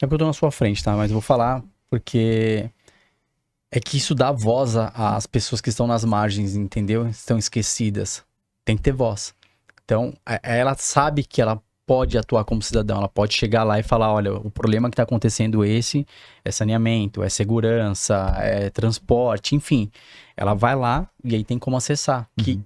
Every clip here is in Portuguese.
É porque eu tô na sua frente, tá? Mas eu vou falar porque é que isso dá voz às pessoas que estão nas margens, entendeu? Estão esquecidas. Tem que ter voz. Então, ela sabe que ela pode atuar como cidadão, ela pode chegar lá e falar, olha, o problema que está acontecendo é saneamento, é segurança, é transporte, enfim. Ela vai lá e aí tem como acessar. Que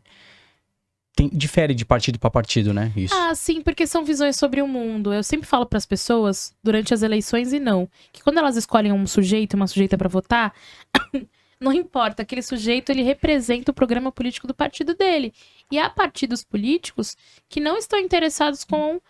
difere de partido para partido, né? Isso. Ah, sim, porque são visões sobre o mundo. Eu sempre falo para as pessoas, durante as eleições e não, que quando elas escolhem um sujeito, uma sujeita para votar, não importa, aquele sujeito, ele representa o programa político do partido dele. E há partidos políticos que não estão interessados com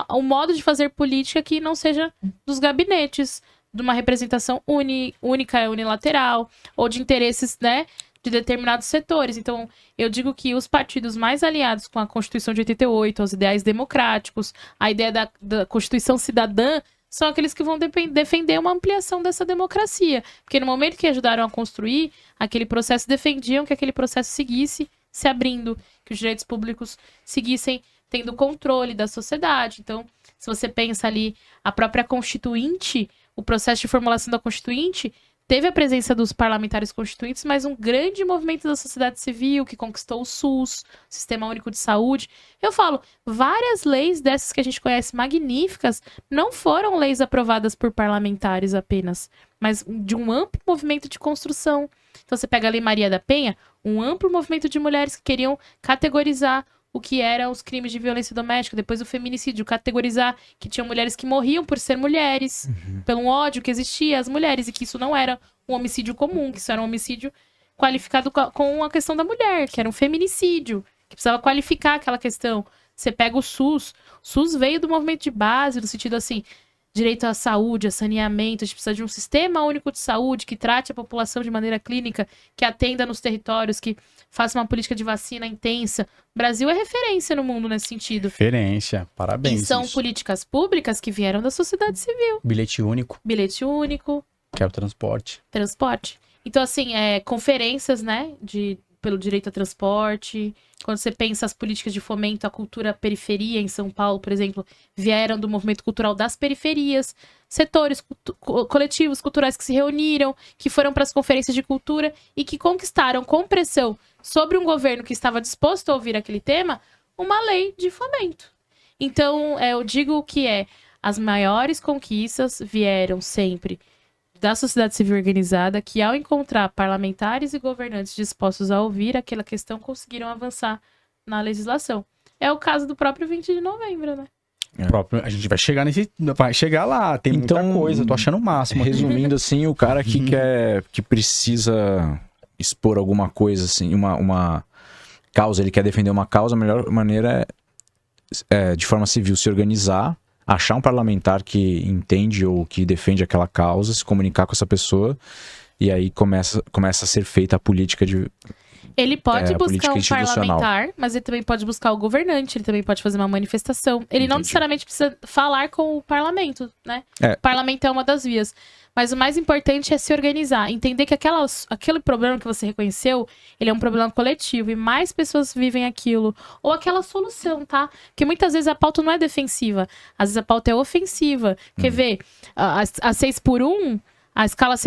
o modo de fazer política que não seja dos gabinetes, de uma representação única, unilateral, ou de interesses, né, de determinados setores. Então, eu digo que os partidos mais aliados com a Constituição de 88, aos ideais democráticos, a ideia da Constituição cidadã, são aqueles que vão defender uma ampliação dessa democracia. Porque no momento que ajudaram a construir aquele processo, defendiam que aquele processo seguisse se abrindo, que os direitos públicos seguissem tendo controle da sociedade. Então, se você pensa ali, a própria Constituinte, o processo de formulação da Constituinte, teve a presença dos parlamentares constituintes, mas um grande movimento da sociedade civil que conquistou o SUS, o Sistema Único de Saúde. Eu falo, várias leis dessas que a gente conhece magníficas não foram leis aprovadas por parlamentares apenas, mas de um amplo movimento de construção. Então você pega a Lei Maria da Penha, um amplo movimento de mulheres que queriam categorizar o que eram os crimes de violência doméstica, depois o feminicídio, categorizar que tinham mulheres que morriam por ser mulheres, pelo ódio que existia às mulheres, e que isso não era um homicídio comum, que isso era um homicídio qualificado com a questão da mulher, que era um feminicídio, que precisava qualificar aquela questão. Você pega o SUS veio do movimento de base, no sentido assim, direito à saúde, a saneamento, a gente precisa de um sistema único de saúde que trate a população de maneira clínica, que atenda nos territórios, que faça uma política de vacina intensa. O Brasil é referência no mundo nesse sentido. Referência, parabéns. E são políticas públicas que vieram da sociedade civil. Bilhete único. Bilhete único. Que é o transporte. Transporte. Então, assim, conferências, né, pelo direito a transporte. Quando você pensa as políticas de fomento à cultura periferia em São Paulo, por exemplo, vieram do movimento cultural das periferias, setores coletivos culturais que se reuniram, que foram para as conferências de cultura e que conquistaram com pressão sobre um governo que estava disposto a ouvir aquele tema, uma lei de fomento. Então, eu digo que as maiores conquistas vieram sempre da sociedade civil organizada, que ao encontrar parlamentares e governantes dispostos a ouvir aquela questão, conseguiram avançar na legislação. É o caso do próprio 20 de novembro, né? A gente vai chegar lá, tem muita coisa, tô achando o máximo. Resumindo assim, o cara que precisa expor alguma coisa, assim, uma causa, ele quer defender uma causa, a melhor maneira é de forma civil se organizar, achar um parlamentar que entende ou que defende aquela causa, se comunicar com essa pessoa, e aí começa a ser feita a política de... Ele pode buscar um parlamentar, mas ele também pode buscar o governante, ele também pode fazer uma manifestação. Ele não necessariamente precisa falar com o parlamento, né? O parlamento é uma das vias. Mas o mais importante é se organizar, entender que aquele problema que você reconheceu, ele é um problema coletivo e mais pessoas vivem aquilo. Ou aquela solução, tá? Porque muitas vezes a pauta não é defensiva, às vezes a pauta é ofensiva. Quer ver? A 6x1...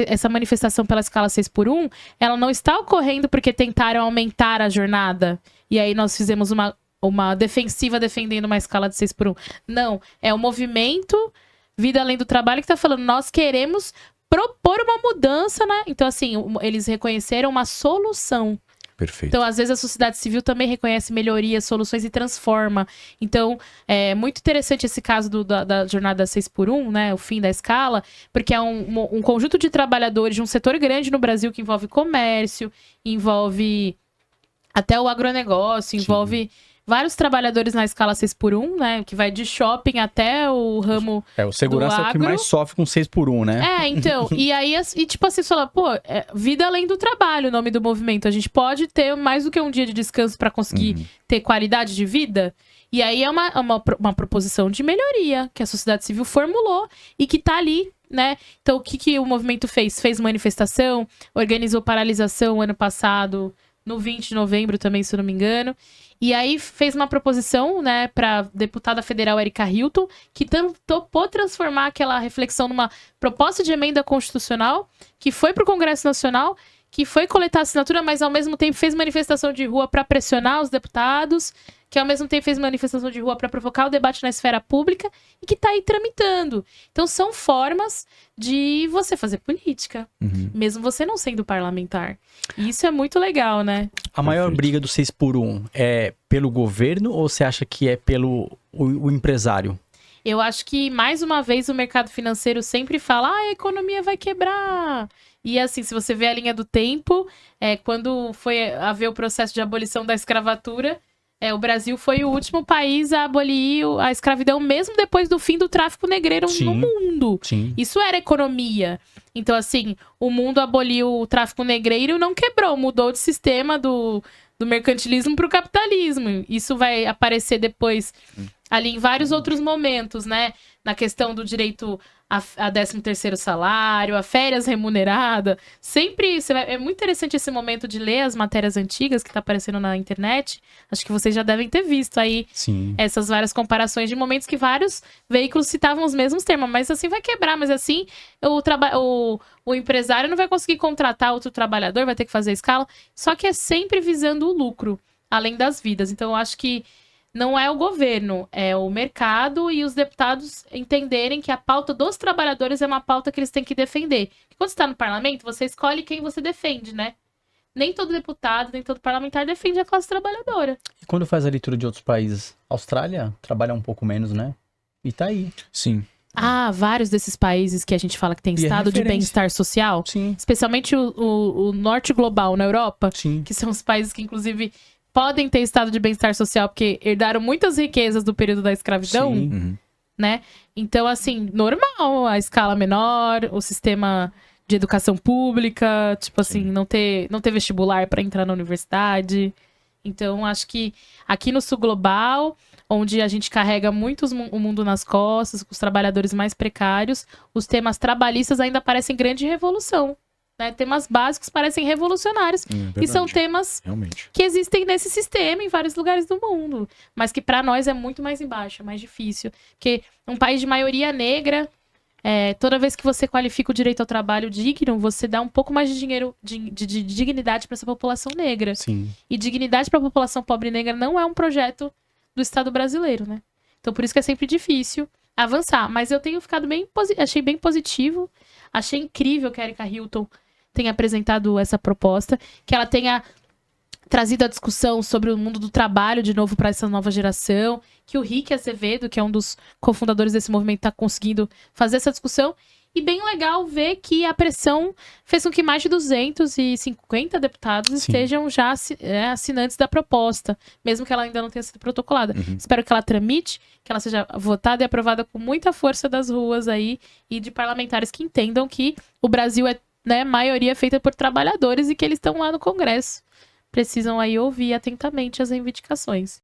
essa manifestação pela escala 6x1, ela não está ocorrendo porque tentaram aumentar a jornada. E aí nós fizemos uma defensiva defendendo uma escala de 6x1. Não, é o movimento Vida Além do Trabalho que está falando, nós queremos propor uma mudança, né? Então, assim, eles reconheceram uma solução. Perfeito. Então, às vezes, a sociedade civil também reconhece melhorias, soluções e transforma. Então, é muito interessante esse caso da jornada 6x1, né? O fim da escala, porque é um conjunto de trabalhadores de um setor grande no Brasil que envolve comércio, envolve até o agronegócio, envolve vários trabalhadores na escala 6x1, né? Que vai de shopping até o ramo o segurança do agro. É o que mais sofre com 6x1, né? Então. E aí, tipo assim, você fala, vida além do trabalho, o nome do movimento. A gente pode ter mais do que um dia de descanso para conseguir ter qualidade de vida? E aí é uma proposição de melhoria que a sociedade civil formulou e que tá ali, né? Então, o que o movimento fez? Fez manifestação, organizou paralisação ano passado no 20 de novembro também, se eu não me engano. E aí fez uma proposição, né, para deputada federal Erika Hilton, que topou transformar aquela reflexão numa proposta de emenda constitucional, que foi para o Congresso Nacional, que foi coletar assinatura, mas ao mesmo tempo fez manifestação de rua para pressionar os deputados, que ao mesmo tempo fez manifestação de rua para provocar o debate na esfera pública e que está aí tramitando. Então são formas de você fazer política, mesmo você não sendo parlamentar. E isso é muito legal, né? A maior Perfeito. briga do 6x1 é pelo governo ou você acha que é pelo o empresário? Eu acho que, mais uma vez, o mercado financeiro sempre fala: a economia vai quebrar. E assim, se você vê a linha do tempo, quando foi haver o processo de abolição da escravatura, o Brasil foi o último país a abolir a escravidão, mesmo depois do fim do tráfico negreiro Sim. no mundo. Sim. Isso era economia. Então, assim, o mundo aboliu o tráfico negreiro e não quebrou, mudou de sistema do mercantilismo para o capitalismo. Isso vai aparecer depois ali em vários outros momentos, né? Na questão do direito a 13º salário, a férias remunerada. Sempre é muito interessante esse momento de ler as matérias antigas que tá aparecendo na internet. Acho que vocês já devem ter visto aí Sim. essas várias comparações de momentos que vários veículos citavam os mesmos termos. Mas assim vai quebrar, mas assim o empresário não vai conseguir contratar outro trabalhador, vai ter que fazer escala. Só que é sempre visando o lucro, além das vidas. Então eu acho que não é o governo, é o mercado e os deputados entenderem que a pauta dos trabalhadores é uma pauta que eles têm que defender. E quando você está no parlamento, você escolhe quem você defende, né? Nem todo deputado, nem todo parlamentar defende a classe trabalhadora. E quando faz a leitura de outros países? Austrália trabalha um pouco menos, né? E tá aí. Sim. Ah, vários desses países que a gente fala que tem E é estado de referência. bem-estar social, Sim. especialmente o norte global na Europa, Sim. que são os países que, inclusive, podem ter estado de bem-estar social porque herdaram muitas riquezas do período da escravidão, Sim. né? Então, assim, normal, a escala menor, o sistema de educação pública, tipo assim, não ter vestibular para entrar na universidade. Então, acho que aqui no sul global, onde a gente carrega muito o mundo nas costas, com os trabalhadores mais precários, os temas trabalhistas ainda parecem grande revolução. Né? Temas básicos parecem revolucionários. E são temas Realmente. que existem nesse sistema em vários lugares do mundo. Mas que para nós é muito mais embaixo, é mais difícil. Porque um país de maioria negra, toda vez que você qualifica o direito ao trabalho digno, você dá um pouco mais de dinheiro, de dignidade para essa população negra. Sim. E dignidade para a população pobre e negra não é um projeto do Estado brasileiro, né? Então por isso que é sempre difícil avançar. Mas eu tenho ficado achei bem positivo. Achei incrível que a Erika Hilton tenha apresentado essa proposta, que ela tenha trazido a discussão sobre o mundo do trabalho de novo para essa nova geração, que o Rick Azevedo, que é um dos cofundadores desse movimento, está conseguindo fazer essa discussão. E bem legal ver que a pressão fez com que mais de 250 deputados estejam já assinantes da proposta, mesmo que ela ainda não tenha sido protocolada. Espero que ela tramite, que ela seja votada e aprovada com muita força das ruas aí e de parlamentares que entendam que o Brasil é, né, maioria feita por trabalhadores e que eles estão lá no Congresso. Precisam aí ouvir atentamente as reivindicações.